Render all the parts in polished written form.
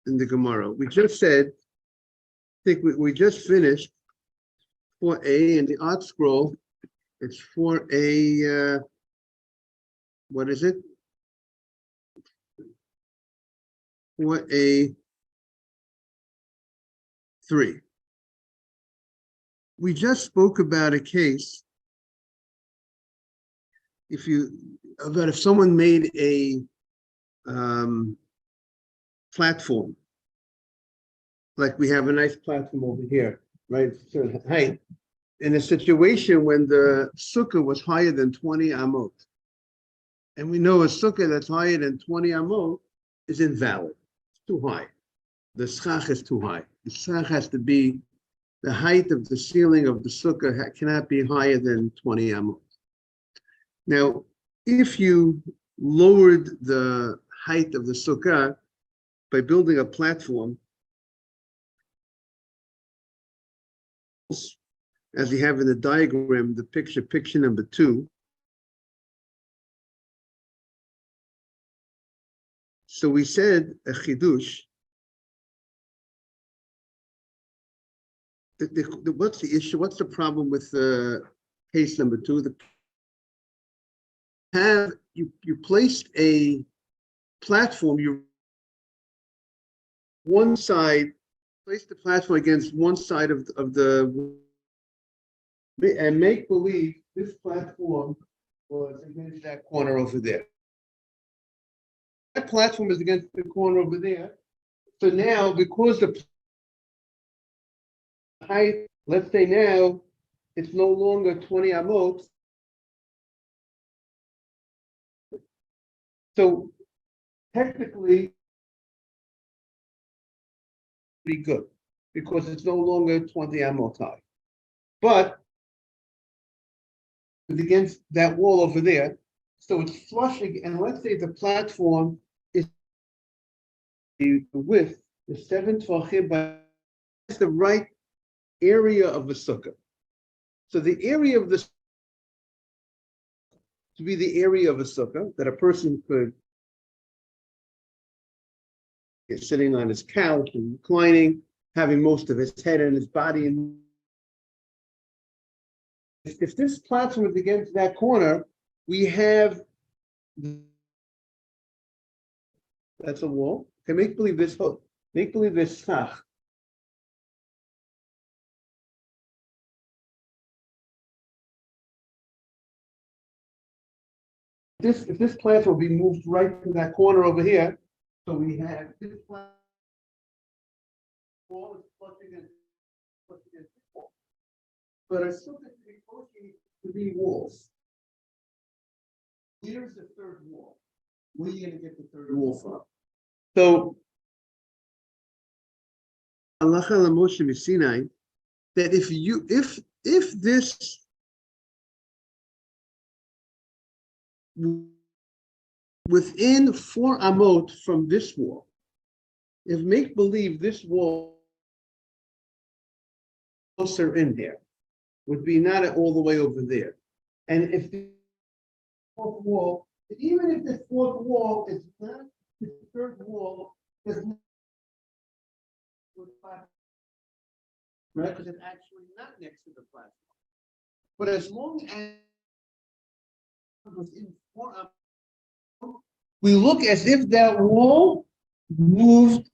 in the Gemara. We just said, I think we just finished 4a in the art scroll. It's 4a, what is it? 4a 3. We just spoke about a case. If someone made a platform, like we have a nice platform over here, right? So height, in a situation when the sukkah was higher than 20 amot, and we know a sukkah that's higher than 20 amot is invalid. It's too high. The schach is too high. The schach has to be, the height of the ceiling of the sukkah cannot be higher than 20 amot. Now, if you lowered the height of the sukkah by building a platform, as we have in the diagram, the picture number 2. So we said a chidush. What's the issue? What's the problem with case number 2? You placed a platform. You one side placed the platform against one side of the and make believe this platform was against that corner over there. That platform is against the corner over there. So now, because the height, let's say now, it's no longer 20 amot. So technically, be good because it's no longer 20 amot high. But it's against that wall over there, so it's flushing. And let's say the platform is the width is 7 tvachim, but it's the right area of the sukkah. So the area of the to be the area of a sukkah that a person could get sitting on his couch and reclining, having most of his head and his body in. If this platform is against that corner, we have that's a wall. Okay, make believe this hook. Make believe this schach. If this platform will be moved right to that corner over here, so we have this platform wall is flush against the wall. But a sukkah to be flushing to be walls. Here's the third wall. Where are you going to get the third wall from? So, Allah Moshe Sinai, that if this within 4 amot from this wall, if make believe this wall closer in there, would be not all the way over there. And if the fourth wall, even if the fourth wall is not the third wall, is not right, because it's actually not next to the platform. But as long as within 4 amot, we look as if that wall moved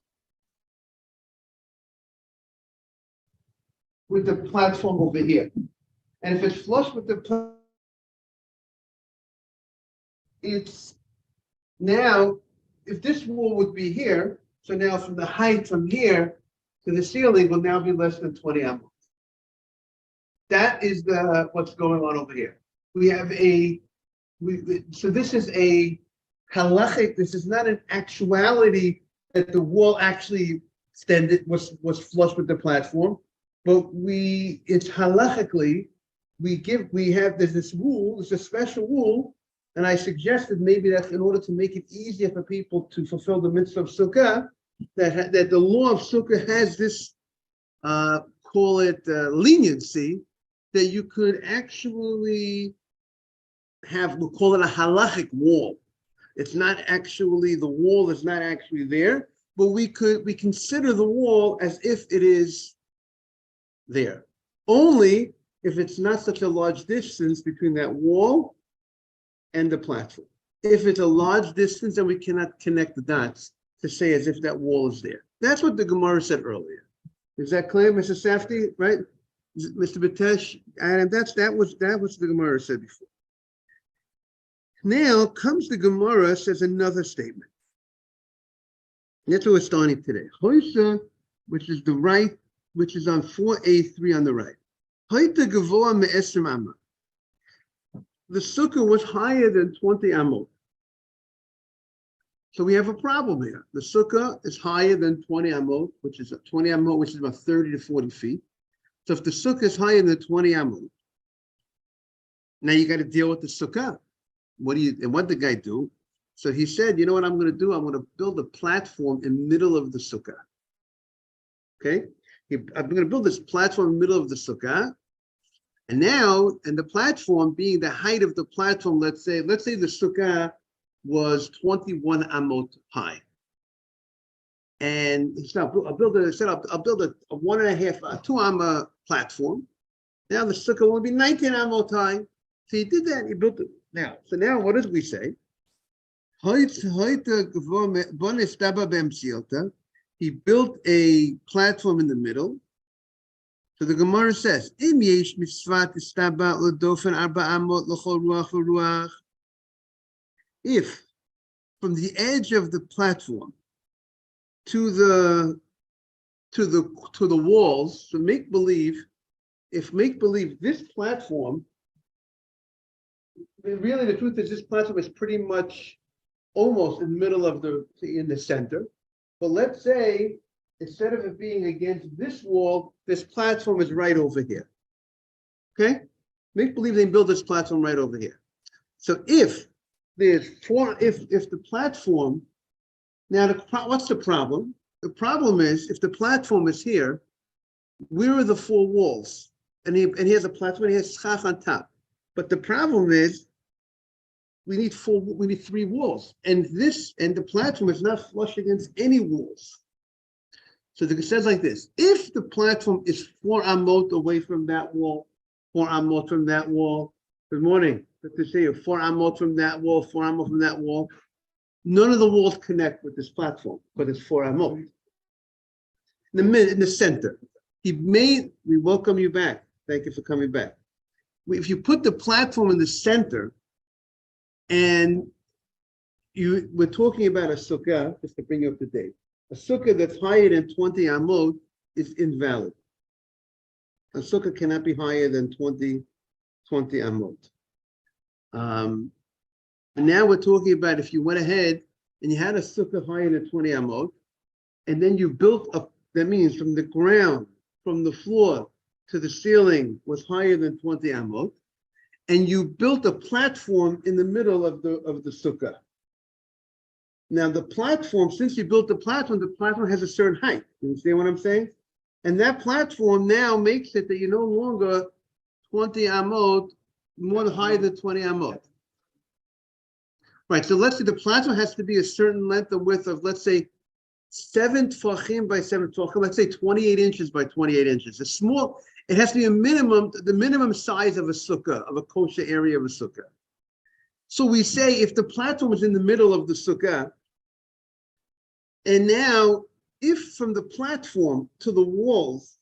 with the platform over here. And if it's flush with the platform, it's now, if this wall would be here, so now from the height from here to the ceiling will now be less than 20 amot. That is what's going on over here. We have so this is a halachic, this is not an actuality that the wall actually extended, was flush with the platform, but it's halachically, there's this rule, there's a special rule, and I suggested maybe that's in order to make it easier for people to fulfill the mitzvah of Sukkah, that the law of Sukkah has this, call it leniency, that you could actually we'll call it a halachic wall. It's not actually, the wall is not actually there, but we consider the wall as if it is there. Only if it's not such a large distance between that wall and the platform. If it's a large distance, then we cannot connect the dots to say as if that wall is there. That's what the Gemara said earlier. Is that clear, Mr. Safdie? Right? Mr. Batesh, Adam, that was the Gemara said before. Now comes the Gemara, says another statement. That's what we're starting today. Hoysa, which is the right, which is on 4A3 on the right. Hoyta gavoa me'esrim amma. The sukkah was higher than 20 amot. So we have a problem here. The sukkah is higher than 20 amot, which is 20 amot, which is about 30 to 40 feet. So if the sukkah is higher than 20 amot, now you got to deal with the sukkah. What did the guy do? So he said, you know what I'm going to do? I'm going to build a platform in the middle of the sukkah. Okay? I'm going to build this platform in the middle of the sukkah. And now, and the platform being the height of the platform, let's say the sukkah was 21 amot high. And he said, I'll build a 1.5, 2 amma platform. Now the sukkah will be 19 amot high. So he did that, he built it. Now, what did we say? He built a platform in the middle. So the Gemara says, if from the edge of the platform to the walls, so make believe this platform, really the truth is this platform is pretty much almost in the middle of in the center. But let's say instead of it being against this wall, this platform is right over here. Okay? Make believe they build this platform right over here. So if the platform, now what's the problem? The problem is if the platform is here, where are the 4 walls? And he has a platform, and he has schach on top. But the problem is we need 3 walls. And the platform is not flush against any walls. So it says like this: if the platform is 4 amot away from that wall, 4 amot from that wall. Good morning. Good to see you. 4 amot from that wall, 4 amot from that wall. None of the walls connect with this platform, but it's 4 amot. In the center. We welcome you back. Thank you for coming back. If you put the platform in the center, and we're talking about a sukkah, just to bring you up to date. A sukkah that's higher than 20 amot is invalid. A sukkah cannot be higher than 20 amot. And now we're talking about if you went ahead and you had a sukkah higher than 20 amot, and then you built up, that means from the ground, from the floor to the ceiling was higher than 20 amot, and you built a platform in the middle of the sukkah. Now the platform, since you built the platform has a certain height. You understand what I'm saying? And that platform now makes it that you're no longer 20 amot, more higher than 20 amot. Right, so let's say the platform has to be a certain length and width of, let's say, 7 tfachim by 7 tfachim, let's say 28 inches by 28 inches. It has to be the minimum size of a sukkah, of a kosher area of a sukkah. So we say if the platform is in the middle of the sukkah, and now if from the platform to the walls,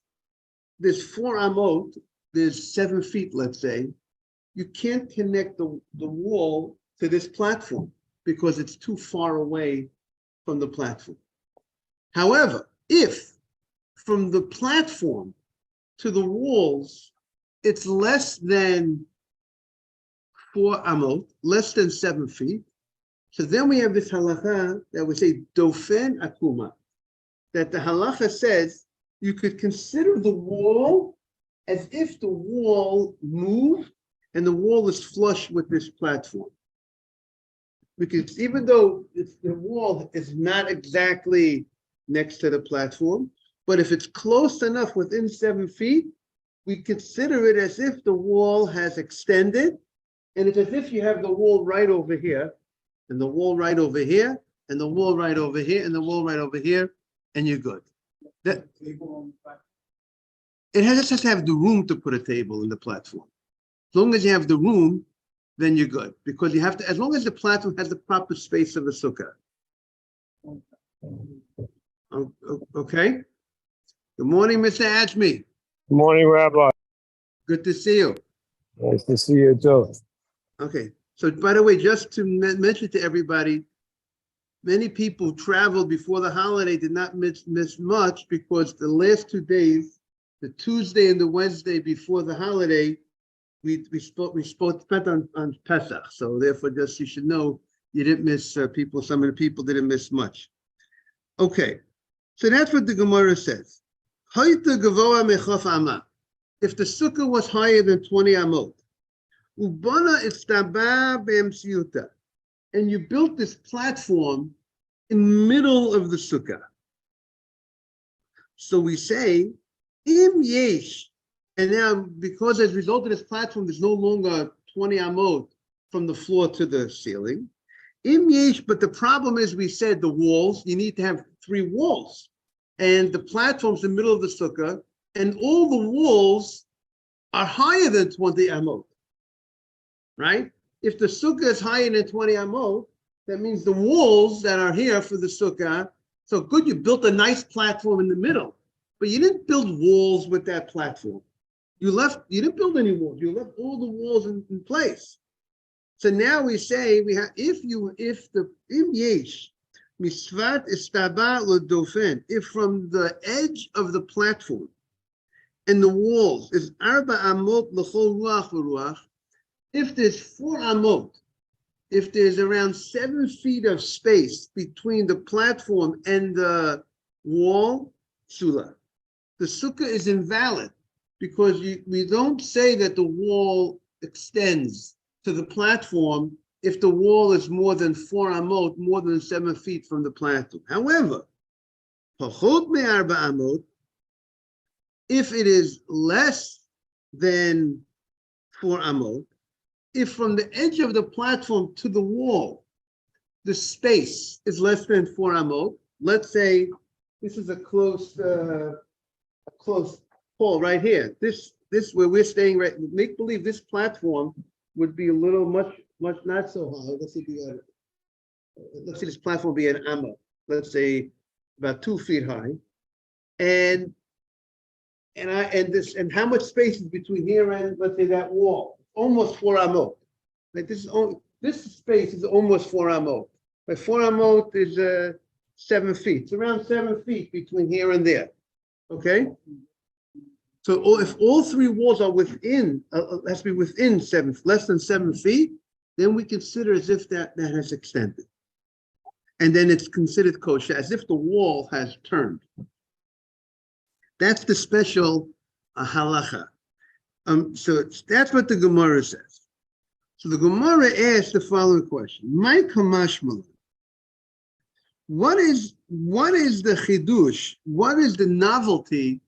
there's 4 amot, there's 7 feet, let's say, you can't connect the wall to this platform because it's too far away from the platform. However, if from the platform to the walls, it's less than 4 amot, less than 7 feet, so then we have this halacha that we say dofen akuma, that the halacha says you could consider the wall as if the wall moved and the wall is flush with this platform. Because even though the wall is not exactly next to the platform, but if it's close enough within 7 feet, we consider it as if the wall has extended, and it's as if you have the wall right over here, and the wall right over here, and the wall right over here, and the wall right over here, and you're good. That it just has to have the room to put a table in the platform. As long as you have the room, then you're good, because you have to, as long as the platform has the proper space of the sukkah. Okay. Good morning, Mr. Ajmi. Good morning, Rabbi. Good to see you. Nice to see you, Joe. Okay. So, by the way, just to mention to everybody, many people traveled before the holiday, did not miss much, because the last 2 days, the Tuesday and the Wednesday before the holiday, we spent on Pesach. So therefore, just you should know, you didn't miss people. Some of the people didn't miss much. Okay, so that's what the Gemara says. If the sukkah was higher than 20 amot, and you built this platform in the middle of the sukkah. So we say, im yesh, and now because as a result of this platform, there's no longer 20 amot from the floor to the ceiling. Im yesh, but the problem is, we said the walls, you need to have 3 walls. And the platform's in the middle of the sukkah, and all the walls are higher than 20 amot, right? If the sukkah is higher than 20 amot, that means the walls that are here for the sukkah, so good, you built a nice platform in the middle, but you didn't build walls with that platform. You didn't build any walls, you left all the walls in place. So now we say, we have, if the im yesh, misvat istaba l'dofen, if from the edge of the platform and the walls is arba amot l'chol ruach v'ruach, if there's 4 amot, if there's around 7 feet of space between the platform and the wall, sula, the sukkah is invalid, because we don't say that the wall extends to the platform if the wall is more than 4 amot, more than 7 feet from the platform. However, pachot me'arba amot, if it is less than 4 amot, if from the edge of the platform to the wall, the space is less than 4 amot, let's say this is a close hall right here. This where we're staying, right? Make believe this platform would be a little much not so high. Let's see this platform be an amma. Let's say about 2 feet high, and how much space is between here and, let's say, that wall? Almost 4 amot. Right? This space is almost 4 amot. But 4 amot is 7 feet. It's around 7 feet between here and there. Okay. So if all 3 walls are within, has to be within less than 7 feet, then we consider as if that has extended. And then it's considered kosher, as if the wall has turned. That's the special halacha. So that's what the Gemara says. So the Gemara asks the following question: My kamashmal, what is the chidush? What is the novelty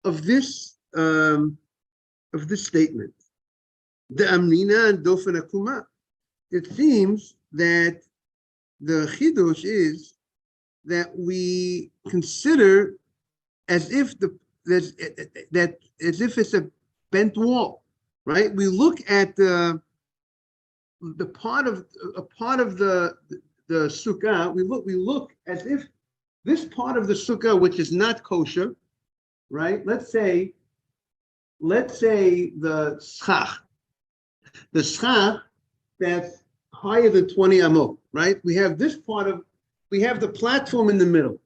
of this statement? The amina and dofen akuma. It seems that the chidush is that we consider as if as if it's a bent wall, right? We look at the part of the sukkah. We look as if this part of the sukkah, which is not kosher, right? Let's say the schach that's higher than 20 amot, right? We have the platform in the middle.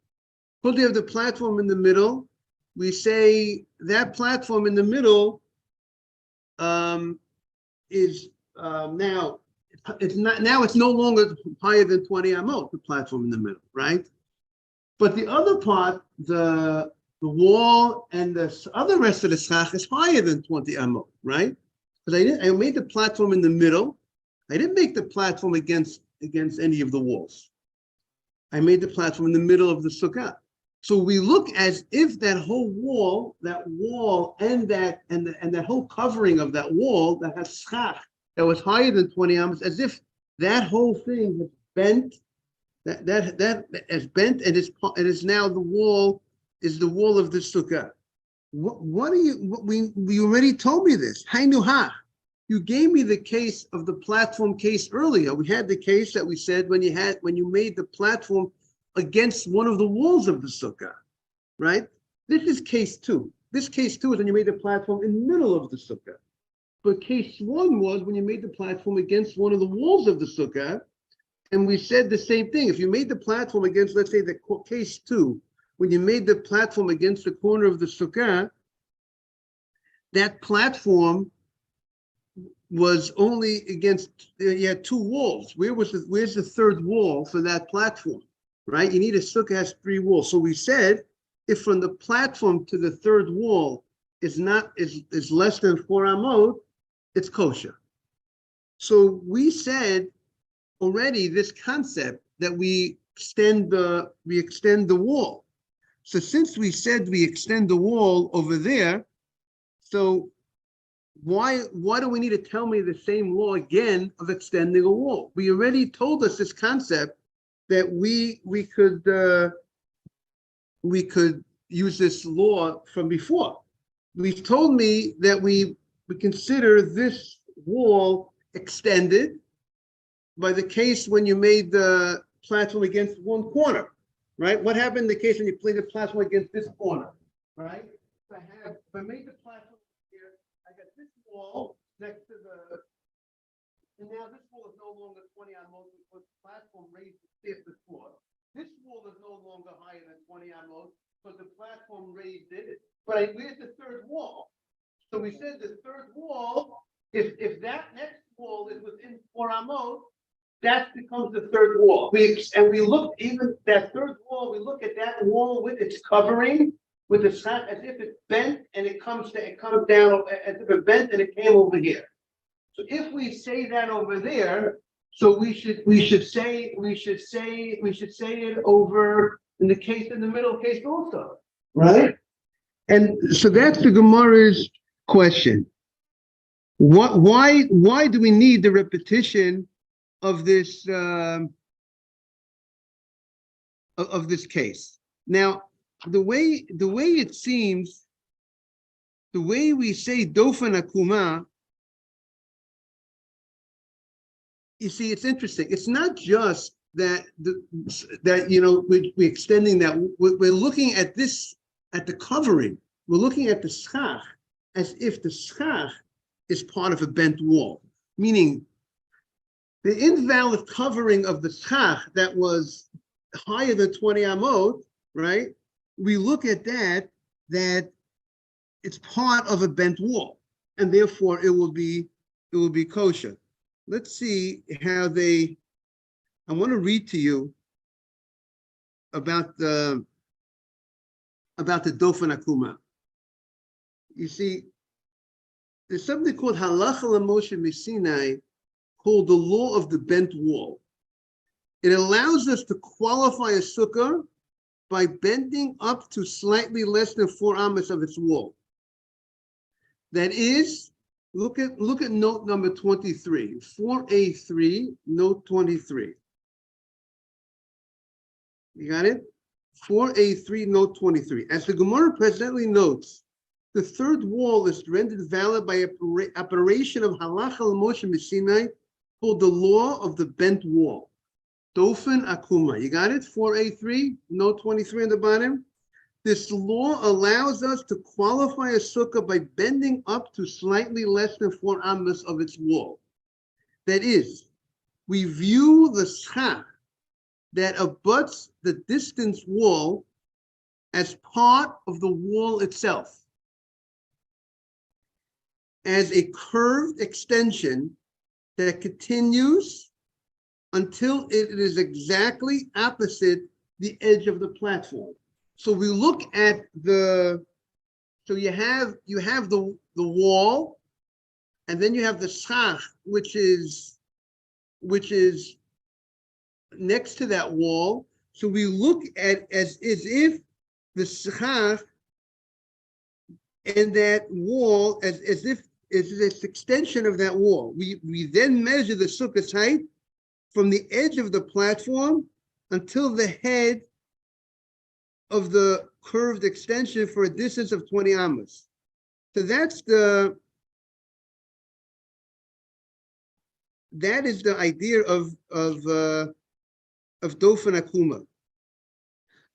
Because we have the platform in the middle, we say that platform in the middle is now it's no longer higher than 20 amot, the platform in the middle, right? But the other part, the wall and the other rest of the schach is higher than 20 amot, right? Because I made the platform in the middle. I didn't make the platform against any of the walls. I made the platform in the middle of the sukkah. So we look as if that whole wall, and that whole covering of that wall that has schach, that was higher than 20 amot, as if that whole thing was bent That is bent, and is now the wall of the sukkah. What are you? We already told me this. Hainuha. You gave me the case of the platform case earlier. We had the case that we said when you made the platform against one of the walls of the sukkah, right? This is case 2. This case 2 is when you made the platform in the middle of the sukkah. But case 1 was when you made the platform against one of the walls of the sukkah, and we said the same thing. If you made the platform against, let's say, the case 2, when you made the platform against the corner of the sukkah, that platform was only against, you had 2 walls. Where's the third wall for that platform, right? You need a sukkah has 3 walls. So we said, if from the platform to the third wall is less than 4 amot, it's kosher. So we said already this concept that we extend the wall. So since we said we extend the wall over there, so why do we need to tell me the same law again of extending a wall? We already told us this concept that we could use this law from before. We told me that we consider this wall extended by the case when you made the platform against one corner, right? What happened in the case when you played the platform against this corner, right? If I made the platform here, I got this wall next to and now this wall is no longer 20 amot because the platform raised the floor. This wall is no longer higher than 20 amot because the platform raised it. But where's the third wall? So we said the third wall, if that next wall is within 4 amot, that becomes the third wall. We look even that third wall. We look at that wall with its covering, with the sun, as if it's bent and it comes down as if it bent and it came over here. So if we say that over there, so we should say it over in the middle case also, right? And so that's the Gemara's question. Why do we need the repetition of this case? Now, the way it seems, the way we say Dofen Akuma, you see, it's interesting. It's not just that we're extending that. We're looking at this, at the covering. We're looking at the schach as if the schach is part of a bent wall, meaning the invalid covering of the schach that was higher than 20 amot, right? We look at that it's part of a bent wall, and therefore it will be kosher. Let's see how I want to read to you about the Dofen Akuma. You see, there's something called Halacha L'Moshe Misinai, called the law of the bent wall. It allows us to qualify a sukkah by bending up to slightly less than 4 amos of its wall. That is, look at note number 23, 4A3, note 23. You got it? 4A3, note 23. As the Gemara presently notes, the third wall is rendered valid by operation of Halacha L'Moshe Misinai, called the law of the bent wall. Dofen Akuma. You got it? 4A3, note 23 on the bottom. This law allows us to qualify a sukkah by bending up to slightly less than 4 amos of its wall. That is, we view the schach that abuts the distance wall as part of the wall itself, as a curved extension that continues until it is exactly opposite the edge of the platform. So we look at so you have the wall, and then you have the schach, which is next to that wall. So we look at as if the schach and that wall as if it's this extension of that wall. We then measure the sukkah's height from the edge of the platform until the head of the curved extension for a distance of 20 amos. So that is the idea of Dofen Akuma.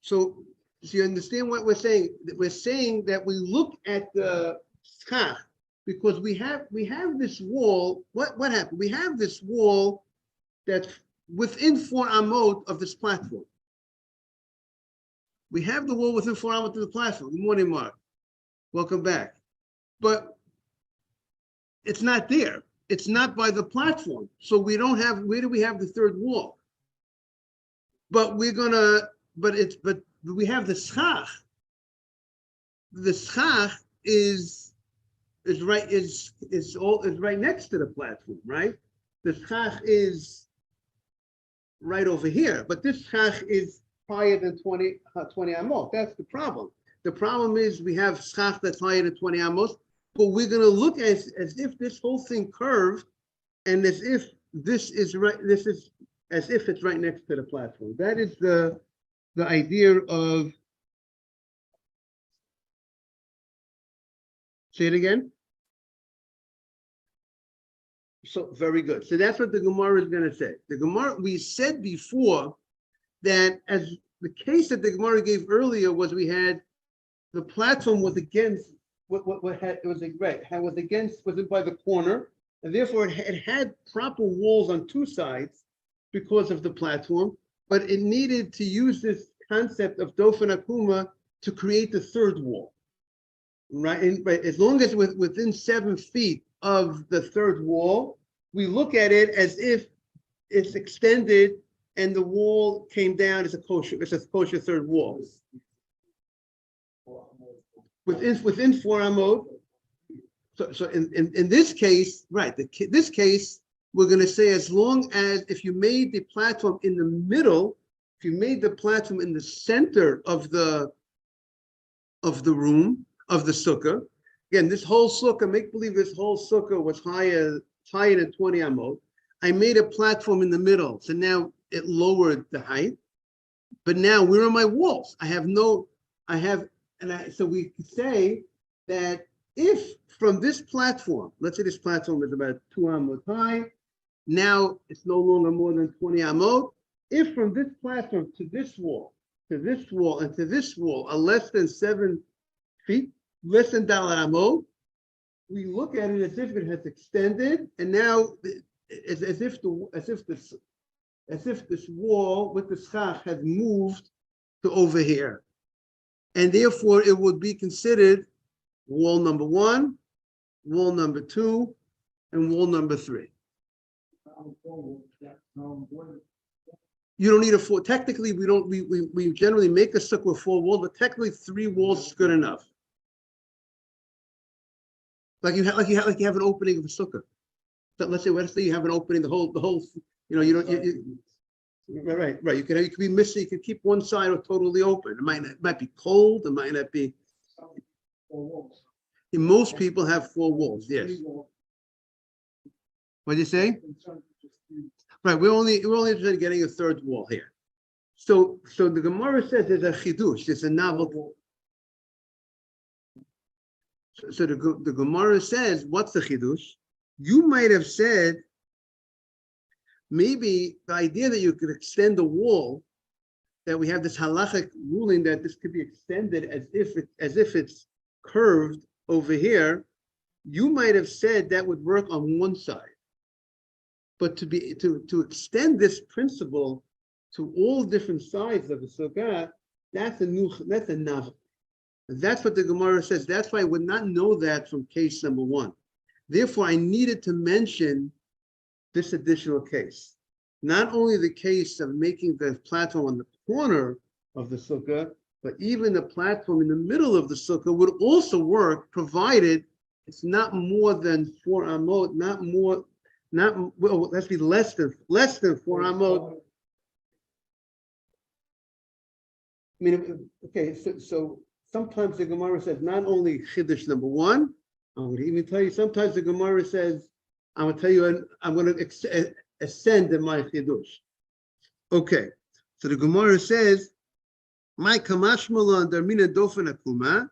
So you understand what we're saying? We're saying that we look at the Succah because we have this wall. What happened? We have this wall that's within 4 amot of this platform. We have the wall within 4 amot of the platform. Good morning, Mark. Welcome back. But it's not there. It's not by the platform. So we don't have, where do we have the third wall? But we have the Succah. The Succah is right next to the platform, right? The Succah is right over here, but this Succah is higher than 20 amot. That's the problem. The problem is we have Succah that's higher than 20 amot, but we're going to look as if this whole thing curved, and as if this is right. This is as if it's right next to the platform. That is the idea of. Say it again. So very good. So that's what the Gemara is going to say. The Gemara, we said before that as the case that the Gemara gave earlier was we had the platform was against wasn't by the corner, and therefore it had proper walls on 2 sides because of the platform, but it needed to use this concept of Dofen Akuma to create the third wall. Right, as long as within 7 feet of the third wall, we look at it as if it's extended and the wall came down as a kosher third wall. Within 4 amot. So in this case, right? This case, we're going to say as long as if you made the platform in the middle, if you made the platform in the center of the room of the sukkah. Again, this whole sukkah, make believe this whole sukkah was higher than 20 amot. I made a platform in the middle, so now it lowered the height. But now where are my walls? So we could say that if from this platform, let's say this platform is about 2 amot high, now it's no longer more than 20 amot. If from this platform to this wall, and to this wall are less than 7 feet, less than Dalet Amot, we look at it as if it has extended, and now as if this wall with the Succah has moved to over here, and therefore it would be considered wall number 1, wall number 2, and wall number 3. You don't need a 4. Technically, we generally make a sukkah with 4 walls, but technically 3 walls is good enough. Like you have an opening of a sukkah. So let's say you have an opening, the whole, right. You could be missing. You could keep one side totally open. It might be cold. It might not be. Most people have 4 walls. Yes. What did you say? Right. We're only interested in getting a third wall here. So the Gemara says there's a chidush. There's a novel. So the Gemara says, what's the chidush? You might have said maybe the idea that you could extend the wall, that we have this halachic ruling that this could be extended as if it's curved over here. You might have said that would work on one side, but to extend this principle to all different sides of the sukkah, that's a novel. That's what the Gemara says. That's why I would not know that from case number 1. Therefore, I needed to mention this additional case. Not only the case of making the platform on the corner of the sukkah, but even the platform in the middle of the sukkah would also work, provided it's not more than 4 amot, let's be less than 4 amot. I mean, okay, so sometimes the Gemara says not only Chiddush number 1, I'm going to even tell you, sometimes the Gemara says, I'm going to tell you, I'm going to ascend in my Chiddush. Okay, So the Gemara says, "My kamashmalan darmina dofen akuma."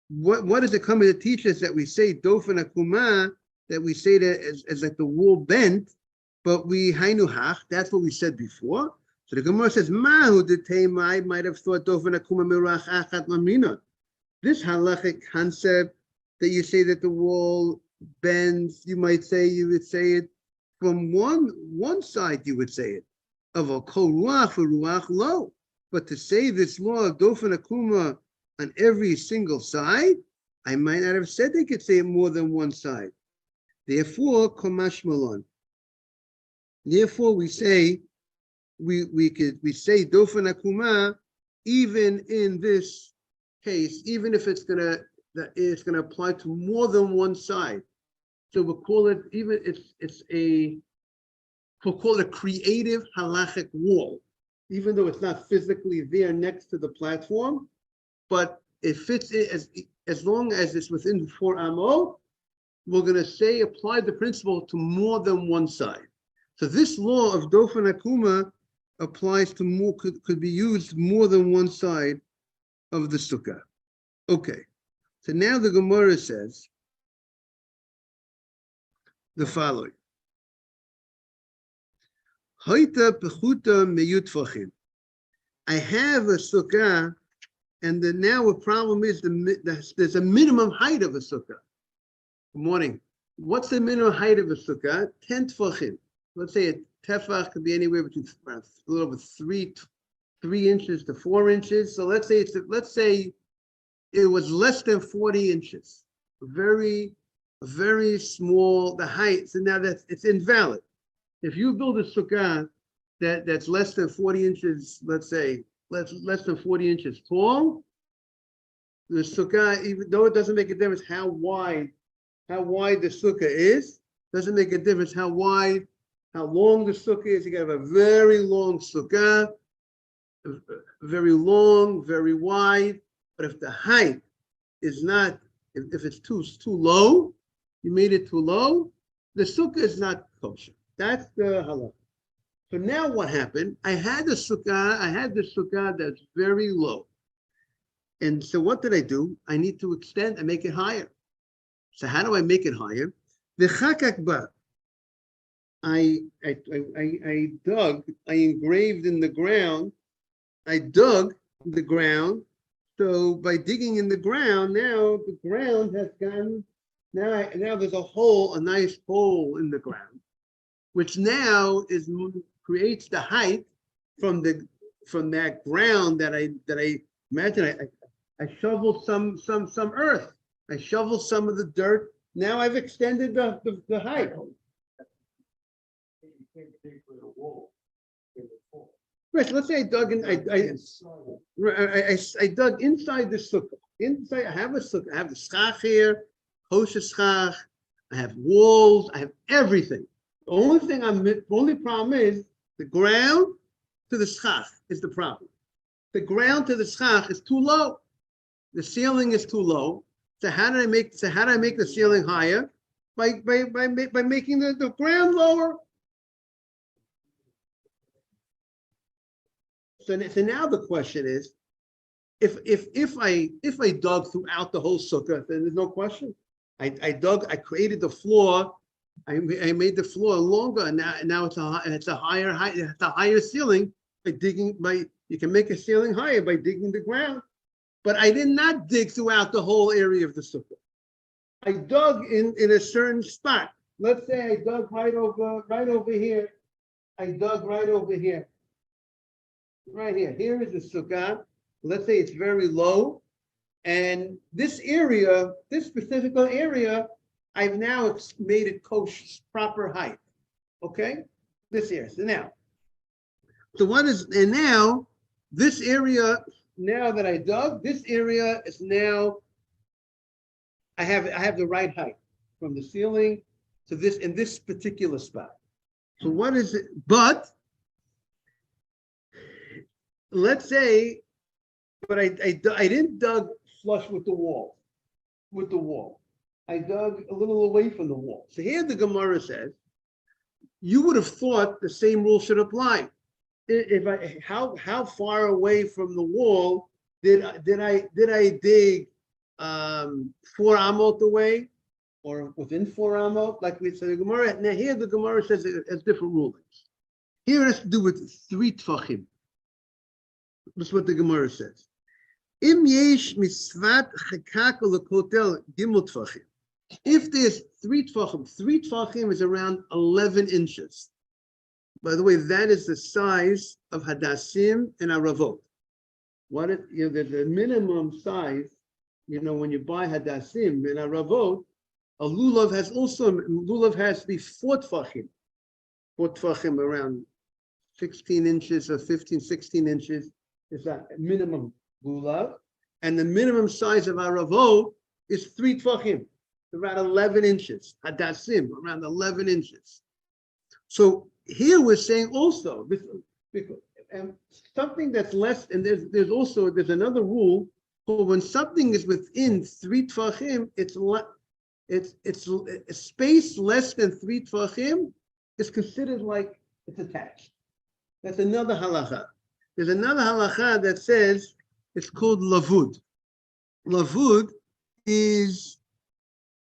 What does it come to teach us that we say dofen akuma, that we say that as like the wall bent, but we hainu hach? That's what we said before. So the Gemara says, "Mahu detema." I might have thought dofen akuma mirach achat lamina. This halachic concept that you say that the wall bends, you would say it from one side. You would say it of a kol ruach for ruach lo, but to say this law of dofen akuma on every single side, I might not have said they could say it more than one side. Therefore, komash malon. Therefore, we say we say dofen akuma even in this case, even if it's gonna apply to more than one side. So we'll call it we'll call it a creative halachic wall, even though it's not physically there next to the platform, but it fits it as long as it's within 4 amo. We're going to say apply the principle to more than one side. So this law of dofen akuma applies to more, could be used more than one side of the sukkah. Okay, so now the Gemara says the following. Hoita pechuta meyutfachim. I have a sukkah, and now a problem is there's a minimum height of a sukkah. Good morning. What's the minimum height of a sukkah? 10 tefachim. Let's say a tefach could be anywhere between a little over 3 inches to 4 inches. So let's say it was less than 40 inches. Very small, the height. So now it's invalid. If you build a sukkah that's less than 40 inches, let's say less than 40 inches tall, the sukkah, even though it doesn't make a difference how wide the sukkah is, doesn't make a difference how long the sukkah is. You can have a very long sukkah, very long, very wide, but if the height is not, if it's too low, you made it too low, the sukkah is not kosher. That's the halakha. So now what happened? I had this sukkah that's very low. And so what did I do? I need to extend and make it higher. So how do I make it higher? The chakakba. I engraved in the ground. I dug the ground. So by digging in the ground, now the ground has gotten, now there's a nice hole in the ground, which now creates the height from that ground that I imagine. I shoveled some earth. I shoveled some of the dirt. Now I've extended the height. Right. So let's say I dug in. I dug inside the sukkah. Inside, I have a sukkah. I have the schach here, kosher schach. I have walls. I have everything. The only problem is the ground to the schach is the problem. The ground to the schach is too low. The ceiling is too low. So how did I make the ceiling higher? By making the ground lower. So now the question is, if I dug throughout the whole sukkah, then there's no question. I created the floor. I made the floor longer, and now it's a higher height. It's a higher ceiling you can make a ceiling higher by digging the ground. But I did not dig throughout the whole area of the sukkah. I dug in a certain spot. Let's say I dug right over here. I dug right over here. Right here. Here is the sukkah. Let's say it's very low. And this area, this specific area, I've now made it kosher, proper height. Okay? This area. And now this area, now that I dug, this area is now, I have the right height from the ceiling to this in this particular spot. So what is it? But let's say, but I didn't dug flush with the wall. I dug a little away from the wall. So here the Gemara says, you would have thought the same rule should apply. how far away from the wall did I dig 4 amot away or within 4 amot? Like we said, the Gemara. Now here the Gemara says it has different rulings. Here it has to do with 3 tfachim. That's what the Gemara says. Im yesh misvat chakak lekotel gimel tfachim. If there's 3 tfachim is around 11 inches. By the way, that is the size of hadassim and aravot. What is the minimum size? When you buy hadassim and aravot, a lulav has to be 4 tfachim. 4 tfachim around 16 inches or 15, 16 inches is that minimum lulav, and the minimum size of aravot is 3 tfachim, around 11 inches. Hadassim around 11 inches. So here we're saying also and something that's less, and there's another rule for when something is within 3 tfachim, it's a space less than 3 tfachim is considered like it's attached. That's another halacha. There's another halacha that says it's called lavud. Lavud is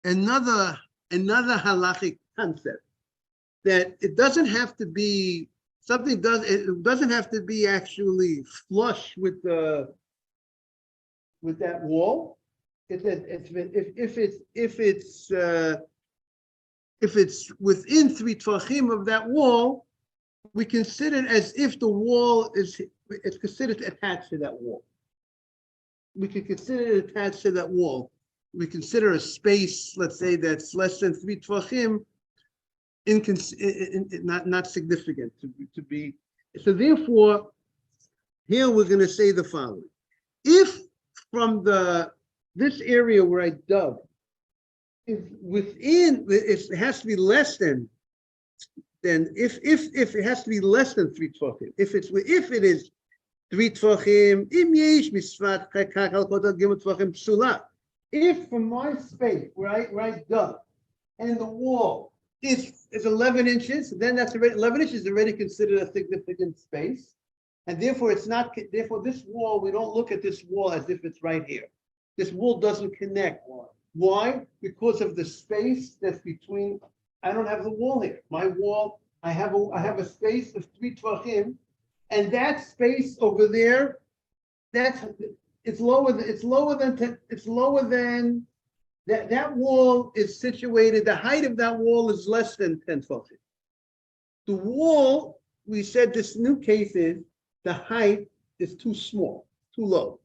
another halachic concept. That it doesn't have to be it doesn't have to be actually flush with that wall. If it's within 3 tfachim of that wall, we consider it as if the wall it's considered attached to that wall. We can consider it attached to that wall. We consider a space, let's say, that's less than 3 tfachim. Not significant to be. So therefore, here we're going to say the following: if from this area where I dug, if within it has to be less than if it has to be less than 3 tfachim. If it is 3 tfachim, im yesh misvat chakak al kotel gimel tfachim psula. If from my space where I dug and the wall is 11 inches, then that's already 11 inches is already considered a significant space, and therefore it's not. Therefore, this wall, we don't look at this wall as if it's right here. This wall doesn't connect. Why? Because of the space that's between. I don't have the wall here. My wall, I have a space of 3 tfachim, and that space over there, it's lower than. That wall is situated, the height of that wall is less than 10 tfachim. The wall, we said this new case is, the height is too small, too low.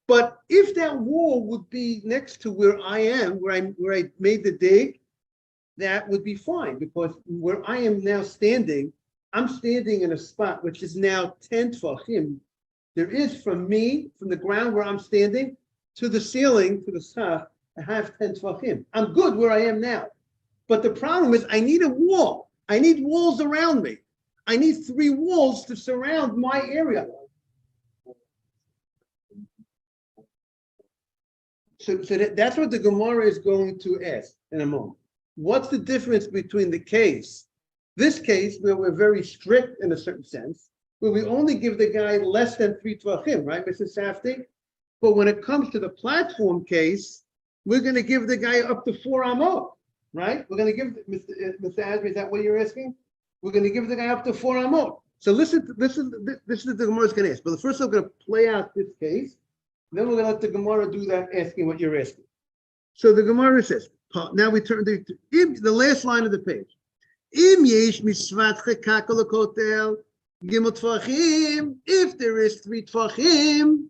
But if that wall would be next to where I am, where I made the dig, that would be fine, because where I am now standing, I'm standing in a spot which is now 10 tfachim. There is from the ground where I'm standing, to the ceiling, to the sach, I have 10 tfachim. I'm good where I am now. But the problem is I need a wall. I need walls around me. I need 3 walls to surround my area. So that's what the Gemara is going to ask in a moment. What's the difference between this case where we're very strict in a certain sense, where we only give the guy less than 3 tfachim, right, Mrs. Safdie? But when it comes to the platform case, we're going to give the guy up to 4 amot, right? We're going to give Mr. Asbury, is that what you're asking? We're going to give the guy up to 4 amot. So listen, this is the Gemara's going to ask. But first, I'm going to play out this case. Then we're going to let the Gemara do that, asking what you're asking. So the Gemara says, now we turn to the last line of the page. Im yesh misvat chakak lekotel gimel tfachim. If there is 3 tfachim,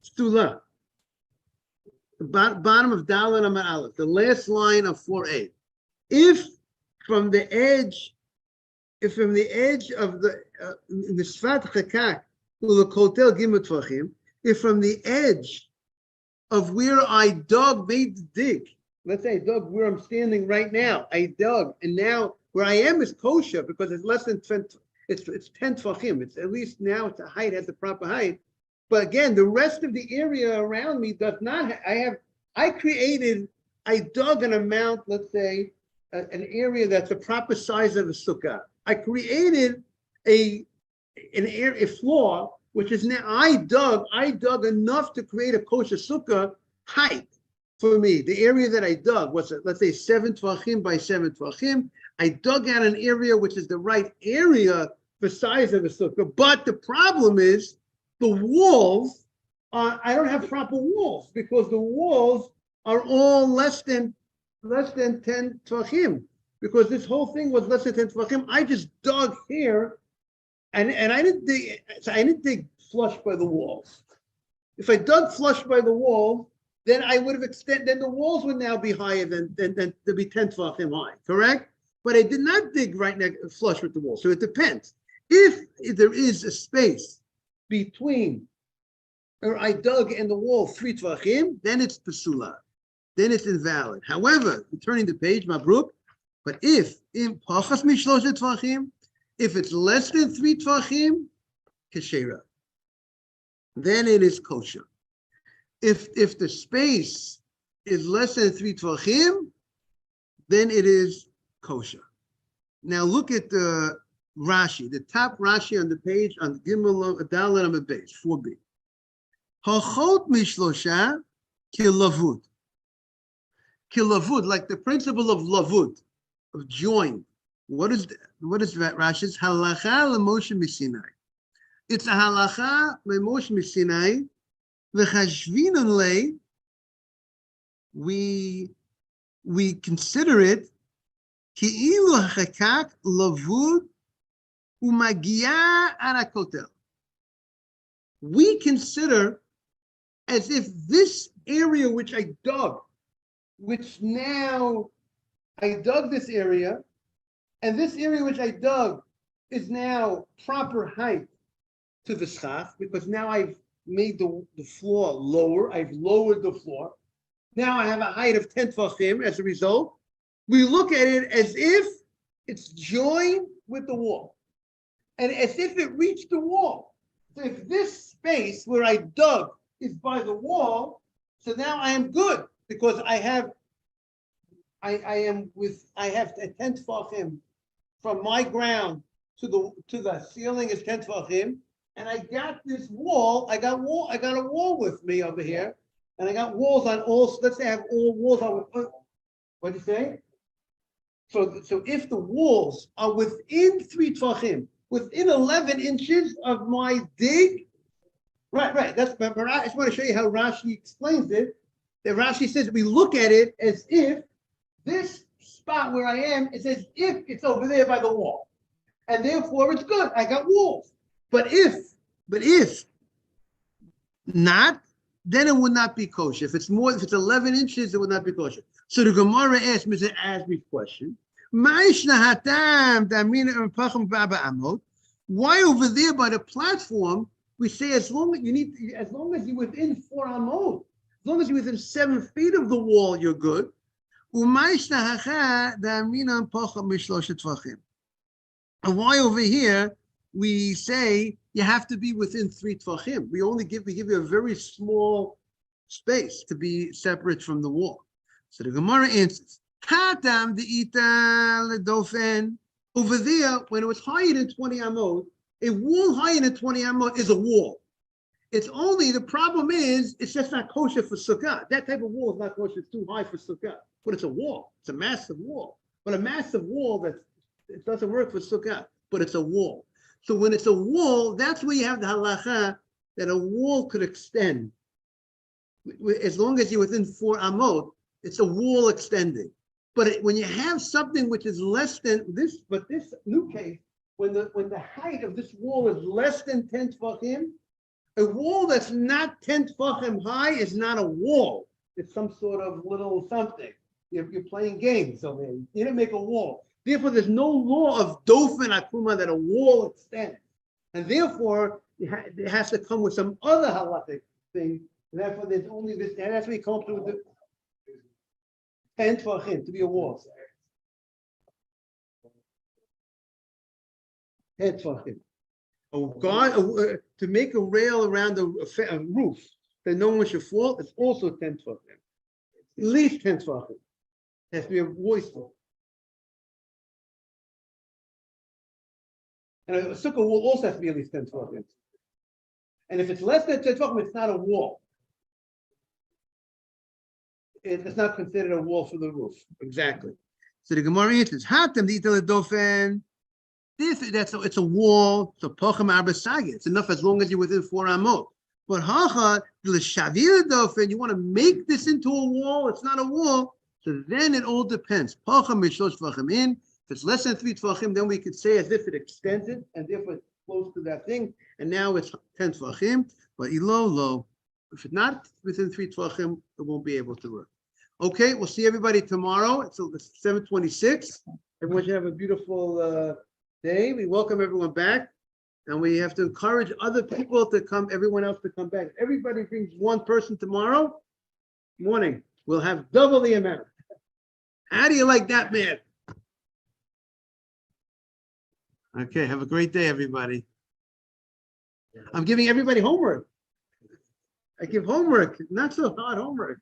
stula. The bottom of Dalet Amar Aleph, the last line of 4a. If from the edge of the Sfat Chakak Ulekotel Gimel Tvachim, if from the edge of where I made the dig, let's say I dug where I'm standing right now, I dug, and now where I am is kosher because it's less than 10, it's 10 Tvachim. It's at least now it's a height, has the proper height. But again, the rest of the area around me does not. I dug an amount, let's say, an area that's the proper size of a sukkah. I created a a floor, which is now I dug enough to create a kosher sukkah height for me. The area that I dug was, let's say, 7 tvachim by 7 tvachim. I dug out an area which is the right area for size of a sukkah. But the problem is the walls. I don't have proper walls because the walls are all less than 10 tvachim. Because this whole thing was less than 10 tvachim. I just dug here. And I didn't dig flush by the walls. If I dug flush by the wall, then I would have extended. Then the walls would now be higher than to be 10 tvachim high. Correct? But I did not dig right next flush with the wall. So it depends. If there is a space between, or I dug and the wall 3 tvachim, then it's pesula. Then it's invalid. However, turning the page, mabruk. But if in pachas mishlosh tvachim, if it's less than 3 tvachim, keshera, then it is kosher. If the space is less than 3 tvachim, then it is kosher. Now look at the Rashi, the top Rashi on the page on Gimel Dalet on the base, 4b. Hachot mishlosha kilavud. Kilavud, like the principle of lavud, of join. What is that Rashi's halacha leMoshe miSinai? It's a halacha leMoshe miSinai. V'chashvinan le. We consider it ki'ilu hachakak lavud umagia arakotel. We consider as if this area which I dug, which now I dug this area. And this area which I dug is now proper height to the schach, because now I've made the floor lower. I've lowered the floor. Now I have a height of 10 tvachim as a result. We look at it as if it's joined with the wall. And as if it reached the wall. So if this space where I dug is by the wall, so now I am good because I have 10 tvachim. From my ground to the ceiling is 10 tvachim, and I got this wall. I got a wall with me over here, and I got walls on all. Let's say I have all walls on. What do you say? So if the walls are within 3 tvachim, within 11 inches of my dig, right. That's. But I just want to show you how Rashi explains it. That Rashi says we look at it as if this spot where I am, it says if it's over there by the wall, and therefore it's good. I got walls. But if not, then it would not be kosher. If it's 11 inches, it would not be kosher. So the Gemara asks Mr. Asby's question: why over there by the platform we say as long as you're within 4 amot, as long as you're within 7 feet of the wall, you're good. And why over here we say you have to be within 3 tvachim? We give you a very small space to be separate from the wall. So the Gemara answers, over there, when it was higher than 20 amot, a wall higher than 20 amot is a wall. It's only, the problem is, it's just not kosher for sukkah. That type of wall is not kosher, it's too high for sukkah. But it's a wall. It's a massive wall. But a massive wall it doesn't work for sukkah, but it's a wall. So when it's a wall, that's where you have the halacha that a wall could extend. As long as you're within 4 amot, it's a wall extending. But when you have something which is less than this, but this new case, when the height of this wall is less than 10 tvachim, a wall that's not 10 tvachim high is not a wall. It's some sort of little something. You're playing games over here. You didn't make a wall. Therefore, there's no law of dofen akuma that a wall extends. And therefore, it has to come with some other halachic thing. And therefore, there's only this. And that's why we come up with the 10 tvachim to be a wall. 10 tvachim. Oh God, to make a rail around a roof that no one should fall, it's also 10 tvachim. At least 10 tvachim. It has to be a voice. And a sukkah wall also has to be at least 10 tefachim. And if it's less than 10 tefachim, it's not a wall. It's not considered a wall for the roof. Exactly. So the Gemara answers, Hatem the dofen. It's a wall. It's a pochem arbasagi. It's enough as long as you're within 4 amot. But hacha the shavir dofen. You want to make this into a wall. It's not a wall. So then it all depends. Pochem mishlosh tvachim in. If it's less than 3 tvachim, then we could say as if it extended and therefore it's close to that thing. And now it's 10 tvachim. But low. If it's not within 3 tvachim, it won't be able to work. Okay, we'll see everybody tomorrow. It's 7:26. Everyone should have a beautiful day. We welcome everyone back, and we have to encourage other people to come, everyone else to come back. Everybody brings one person tomorrow morning. We'll have double the amount. How do you like that, man? Okay, have a great day, everybody. I'm giving everybody homework. I give homework, not so hard homework.